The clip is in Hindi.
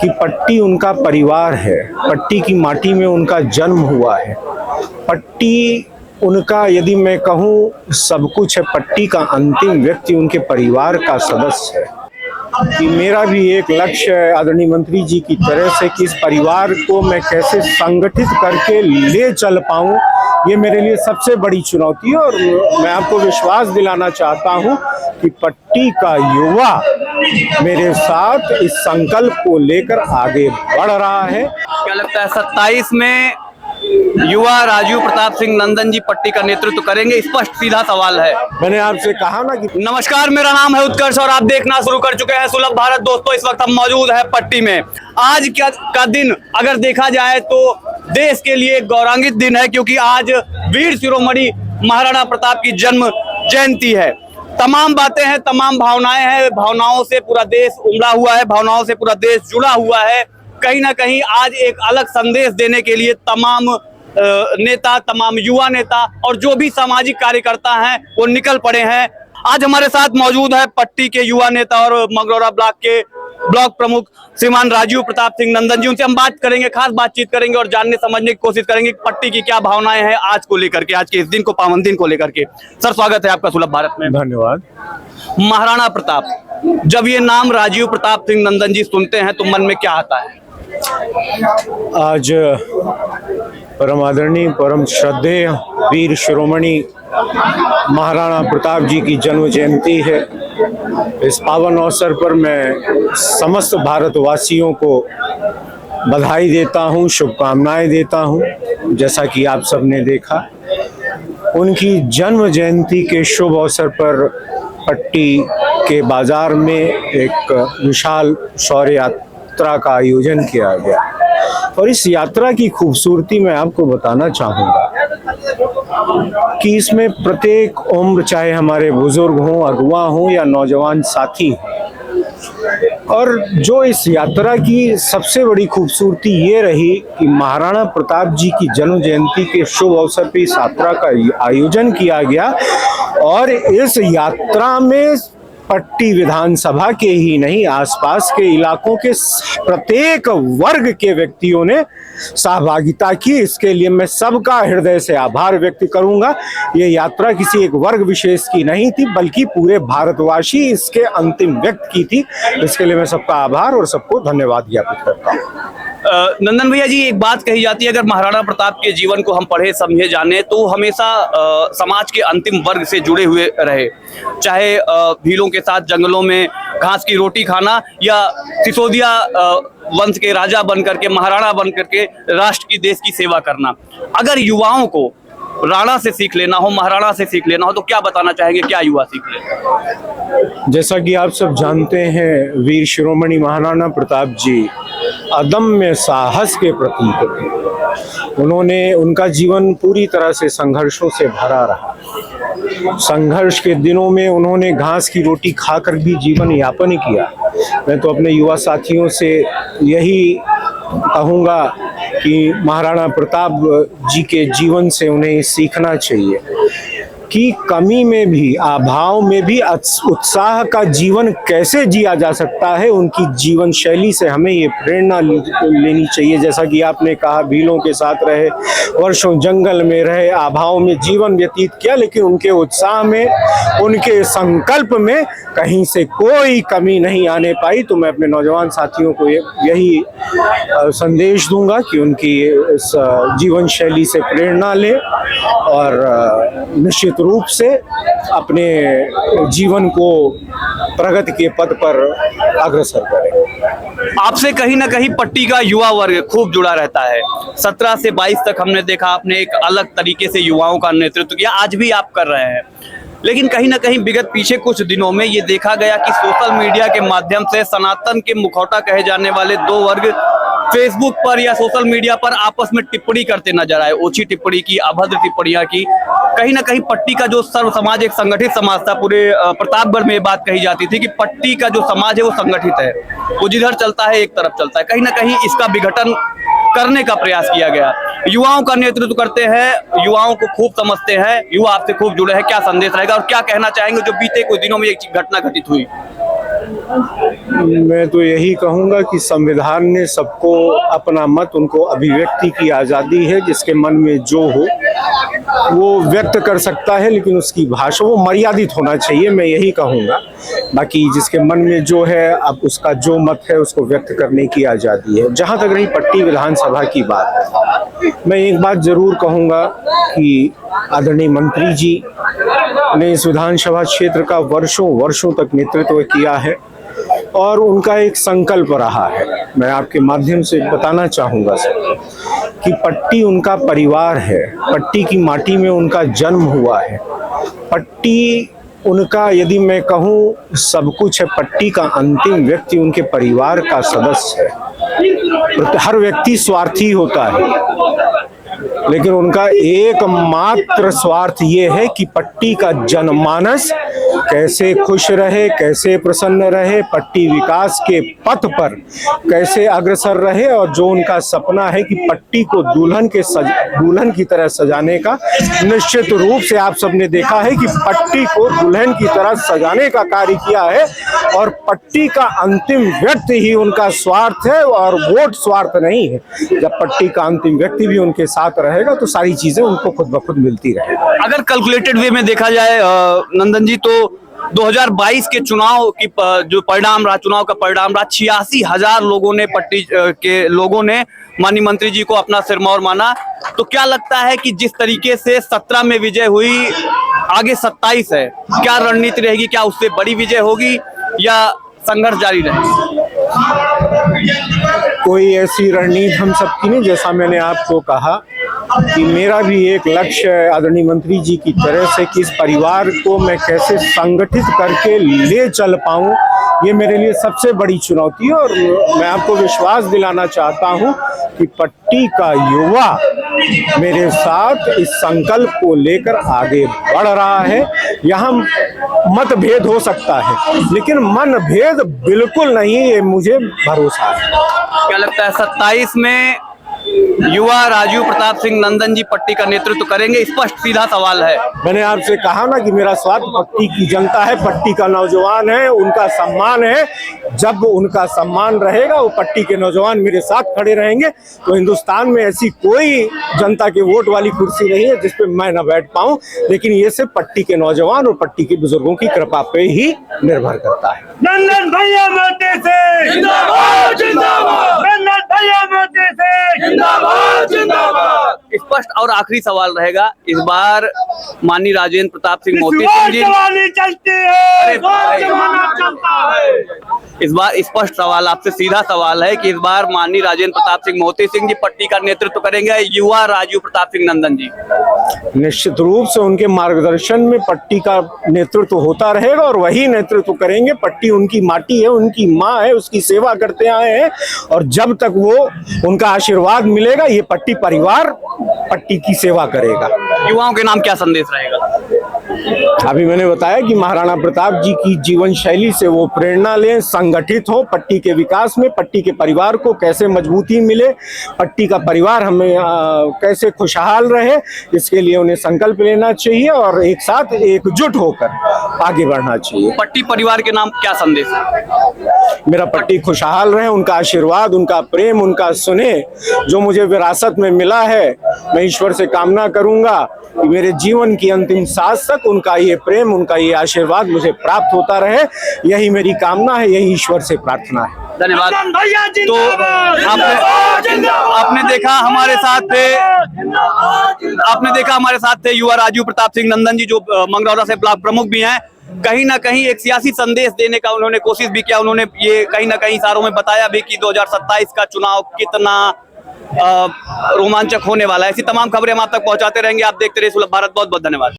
कि पट्टी उनका परिवार है, पट्टी की माटी में उनका जन्म हुआ है, पट्टी उनका, यदि मैं कहूँ, सब कुछ है। पट्टी का अंतिम व्यक्ति उनके परिवार का सदस्य है। कि मेरा भी एक लक्ष्य है आदरणीय मंत्री जी की तरह से कि इस परिवार को मैं कैसे संगठित करके ले चल पाऊं, ये मेरे लिए सबसे बड़ी चुनौती है। और मैं आपको विश्वास दिलाना चाहता हूं कि पट्टी का युवा मेरे साथ इस संकल्प को लेकर आगे बढ़ रहा है। क्या लगता है 27 में युवा राजीव प्रताप सिंह नंदन जी पट्टी का नेतृत्व करेंगे? स्पष्ट सीधा सवाल है। मैंने आपसे कहा ना कि नमस्कार, मेरा नाम है उत्कर्ष और आप देखना शुरू कर चुके हैं सुलभ भारत। दोस्तों, इस वक्त हम मौजूद है पट्टी में। आज का दिन अगर देखा जाए तो देश के लिए गौरवान्वित दिन है, क्योंकि आज वीर शिरोमणि महाराणा प्रताप की जन्म जयंती है। तमाम बातें हैं, तमाम भावनाएं हैं, भावनाओं से पूरा देश उमड़ा हुआ है, भावनाओं से पूरा देश जुड़ा हुआ है। कहीं ना कहीं आज एक अलग संदेश देने के लिए तमाम नेता, तमाम युवा नेता और जो भी सामाजिक कार्यकर्ता हैं वो निकल पड़े हैं। आज हमारे साथ मौजूद है पट्टी के युवा नेता और मगरौरा ब्लॉक के ब्लॉक प्रमुख श्रीमान राजीव प्रताप सिंह नंदन जी। उनसे हम बात करेंगे, खास बातचीत करेंगे और जानने समझने की कोशिश करेंगे कि पट्टी की क्या भावनाएं हैं आज को लेकर के, आज के इस दिन को, पावन दिन को लेकर के। सर, स्वागत है आपका सुलभ भारत में। धन्यवाद। महाराणा प्रताप, जब ये नाम राजीव प्रताप सिंह नंदन जी सुनते हैं तो मन में क्या आता है? आज परम आदरणीय, परम श्रद्धेय वीर शिरोमणि महाराणा प्रताप जी की जन्म जयंती है। इस पावन अवसर पर मैं समस्त भारतवासियों को बधाई देता हूं, शुभकामनाएं देता हूं। जैसा कि आप सबने देखा, उनकी जन्म जयंती के शुभ अवसर पर पट्टी के बाजार में एक विशाल शौर्य यात्रा का आयोजन किया गया। और इस यात्रा की खूबसूरती मैं आपको बताना चाहूँगा कि इसमें प्रत्येक उम्र, चाहे हमारे बुजुर्ग हों, अगुआ हों या नौजवान साथी हों। और जो इस यात्रा की सबसे बड़ी खूबसूरती ये रही कि महाराणा प्रताप जी की जन्म जयंती के शुभ अवसर पर इस यात्रा का आयोजन किया गया। और इस यात्रा में पट्टी विधानसभा के ही नहीं, आसपास के इलाकों के प्रत्येक वर्ग के व्यक्तियों ने सहभागिता की। इसके लिए मैं सबका हृदय से आभार व्यक्त करूंगा। ये यात्रा किसी एक वर्ग विशेष की नहीं थी, बल्कि पूरे भारतवासी इसके अंतिम व्यक्त की थी। इसके लिए मैं सबका आभार और सबको धन्यवाद ज्ञापित करता हूँ। नंदन भैया जी, एक बात कही जाती है, अगर महाराणा प्रताप के जीवन को हम पढ़े समझे जाने तो हमेशा समाज के अंतिम वर्ग से जुड़े हुए रहे। चाहे भीलों के साथ जंगलों में घास की रोटी खाना या सिसोदिया वंश के राजा बन करके, महाराणा बन करके राष्ट्र की, देश की सेवा करना। अगर युवाओं को राणा से सीख लेना हो, महाराणा से सीख लेना हो, तो क्या बताना चाहेंगे, क्या युवा सीख ले? जैसा कि आप सब जानते हैं, वीर शिरोमणि महाराणा प्रताप जी अदम्य साहस के प्रतीक थे। उनका जीवन पूरी तरह से संघर्षों से भरा रहा। संघर्ष के दिनों में उन्होंने घास की रोटी खाकर भी जीवन यापन किया। मैं तो अपने युवा साथियों से यही कहूँगा कि महाराणा प्रताप जी के जीवन से उन्हें सीखना चाहिए कि कमी में भी, अभाव में भी उत्साह का जीवन कैसे जिया जा सकता है। उनकी जीवन शैली से हमें ये प्रेरणा लेनी चाहिए। जैसा कि आपने कहा, भीलों के साथ रहे, वर्षों जंगल में रहे, अभाव में जीवन व्यतीत किया, लेकिन उनके उत्साह में, उनके संकल्प में कहीं से कोई कमी नहीं आने पाई। तो मैं अपने नौजवान साथियों को यही संदेश दूंगा कि उनकी इस जीवन शैली से प्रेरणा लें और निश्चित रूप से अपने जीवन को प्रगति के पथ पर अग्रसर करें। आपसे कहीं ना कहीं पट्टी का युवा वर्ग खूब जुड़ा रहता है। 17 से 22 तक हमने देखा, आपने एक अलग तरीके से युवाओं का नेतृत्व किया, आज भी आप कर रहे हैं। लेकिन कहीं ना कहीं विगत पीछे कुछ दिनों में ये देखा गया कि सोशल मीडिया के माध्यम से सनातन के मुखौटा कहे जाने वाले दो वर्ग फेसबुक पर या सोशल मीडिया पर आपस में टिप्पणी करते नजर आए। ओछी टिप्पणी की, अभद्र टिप्पणियां की। कहीं ना कहीं पट्टी का जो सर्व समाज, एक संगठित समाज था, पूरे प्रतापगढ़ में ये बात कही जाती थी कि पट्टी का जो समाज है वो संगठित है, वो जिधर चलता है एक तरफ चलता है। कहीं ना कहीं इसका विघटन करने का प्रयास किया गया। युवाओं का नेतृत्व करते हैं, युवाओं को खूब समझते हैं, युवा आपसे खूब जुड़े हैं, क्या संदेश रहेगा और क्या कहना चाहेंगे जो बीते कुछ दिनों में एक घटना घटित हुई? मैं तो यही कहूंगा कि संविधान ने सबको अपना मत, उनको अभिव्यक्ति की आज़ादी है, जिसके मन में जो हो वो व्यक्त कर सकता है, लेकिन उसकी भाषा वो मर्यादित होना चाहिए, मैं यही कहूँगा। बाकी जिसके मन में जो है, अब उसका जो मत है उसको व्यक्त करने की आज़ादी है। जहाँ तक रही पट्टी विधानसभा की बात, मैं एक बात जरूर कहूँगा कि आदरणीय मंत्री जी ने इस विधानसभा क्षेत्र का वर्षों वर्षों तक नेतृत्व किया है और उनका एक संकल्प रहा है। मैं आपके माध्यम से बताना चाहूँगा सर कि पट्टी उनका परिवार है, पट्टी की माटी में उनका जन्म हुआ है, पट्टी उनका, यदि मैं कहूँ, सब कुछ है। पट्टी का अंतिम व्यक्ति उनके परिवार का सदस्य है। हर व्यक्ति स्वार्थी होता है, लेकिन उनका एकमात्र स्वार्थ ये है कि पट्टी का जनमानस कैसे खुश रहे, कैसे प्रसन्न रहे, पट्टी विकास के पथ पर कैसे अग्रसर रहे, और जो उनका सपना है कि पट्टी को दुल्हन की तरह सजाने का, निश्चित रूप से आप सबने देखा है कि पट्टी को दुल्हन की तरह सजाने का कार्य किया है, और पट्टी का अंतिम व्यक्ति ही उनका स्वार्थ है और वोट स्वार्थ नहीं है। जब पट्टी का अंतिम व्यक्ति भी उनके साथ रहेगा तो सारी चीजें उनको खुद ब खुद मिलती रहेगी। अगर कैलकुलेटेड वे में देखा जाए नंदन जी, तो 2022 के चुनाव की जो परिणाम रहा, चुनाव का परिणाम रहा, 86,000 लोगों ने, पट्टी के लोगों ने माननीय मंत्री जी को अपना सिरमौर माना। तो क्या लगता है कि जिस तरीके से 17 में विजय हुई, आगे 27 है, क्या रणनीति रहेगी? क्या उससे बड़ी विजय होगी या संघर्ष जारी रहेगा? कोई ऐसी रणनीति हम सबकी नहीं। जैसा मैंने आपको कहा कि मेरा भी एक लक्ष्य है आदरणीय मंत्री जी की तरह से कि इस परिवार को मैं कैसे संगठित करके ले चल पाऊं, ये मेरे लिए सबसे बड़ी चुनौती है। और मैं आपको विश्वास दिलाना चाहता हूं कि पट्टी का युवा मेरे साथ इस संकल्प को लेकर आगे बढ़ रहा है। यहाँ मतभेद हो सकता है, लेकिन मनभेद बिल्कुल नहीं, ये मुझे भरोसा है। क्या लगता है 27 में युवा राजीव प्रताप सिंह नंदन जी पट्टी का नेतृत्व करेंगे? स्पष्ट सीधा सवाल है। मैंने आपसे कहा ना कि मेरा स्वार्थ पट्टी की जनता है, पट्टी का नौजवान है, उनका सम्मान है। जब उनका सम्मान रहेगा, वो पट्टी के नौजवान मेरे साथ खड़े रहेंगे, तो हिंदुस्तान में ऐसी कोई जनता के वोट वाली कुर्सी नहीं है जिसपे मैं न बैठ पाऊं। लेकिन ये सिर्फ पट्टी के नौजवान और पट्टी के बुजुर्गों की कृपा पे ही निर्भर करता है। नंदन भैया मोदी से जिंदाबाद, जिंदाबाद। नंदन भैया मोदी से जिंदाबाद, जिंदाबाद। स्पष्ट और आखिरी सवाल रहेगा, इस बार माननीय राजेंद्र प्रताप सिंह मोती सिंह जी चलती है, चलता है। इस बार स्पष्ट सवाल, आपसे सीधा सवाल है कि इस बार माननीय राजेंद्र प्रताप सिंह मोती सिंह जी पट्टी का नेतृत्व करेंगे, युवा राजीव प्रताप सिंह नंदन जी? निश्चित रूप से उनके मार्गदर्शन में पट्टी का नेतृत्व होता रहेगा और वही नेतृत्व करेंगे। पट्टी उनकी माटी है, उनकी माँ है, उसकी सेवा करते आए हैं, और जब तक वो उनका आशीर्वाद मिलेगा, ये पट्टी परिवार पट्टी की सेवा करेगा। युवाओं के नाम क्या संदेश रहेगा? अभी मैंने बताया कि महाराणा प्रताप जी की जीवन शैली से वो प्रेरणा लें, संगठित हो पट्टी के विकास में, पट्टी के परिवार को कैसे मजबूती मिले, पट्टी का परिवार हमें कैसे खुशहाल रहे, इसके लिए उन्हें संकल्प लेना चाहिए और एक साथ एकजुट होकर आगे बढ़ना चाहिए। पट्टी परिवार के नाम क्या संदेश है? मेरा पट्टी खुशहाल रहे, उनका आशीर्वाद, उनका प्रेम, उनका सुने, जो मुझे विरासत में मिला है, मैं ईश्वर से कामना करूंगा कि मेरे जीवन की अंतिम सांस तक उनका ये प्रेम, उनका ये आशीर्वाद मुझे प्राप्त होता रहे। यही मेरी कामना है, यही ईश्वर से प्रार्थना है। धन्यवाद। तो आपने देखा हमारे साथ थे युवा राजीव प्रताप सिंह नंदन जी, जो मंगरौला से ब्लॉक प्रमुख भी हैं। कहीं ना कहीं एक सियासी संदेश देने का उन्होंने कोशिश भी किया। उन्होंने ये कहीं ना कहीं इशारों में बताया भी कि 2027 का चुनाव कितना रोमांचक होने वाला है। ऐसी तमाम खबरें हम आप तक पहुंचाते रहेंगे। आप देखते रहिए सुलभ भारत। बहुत बहुत धन्यवाद।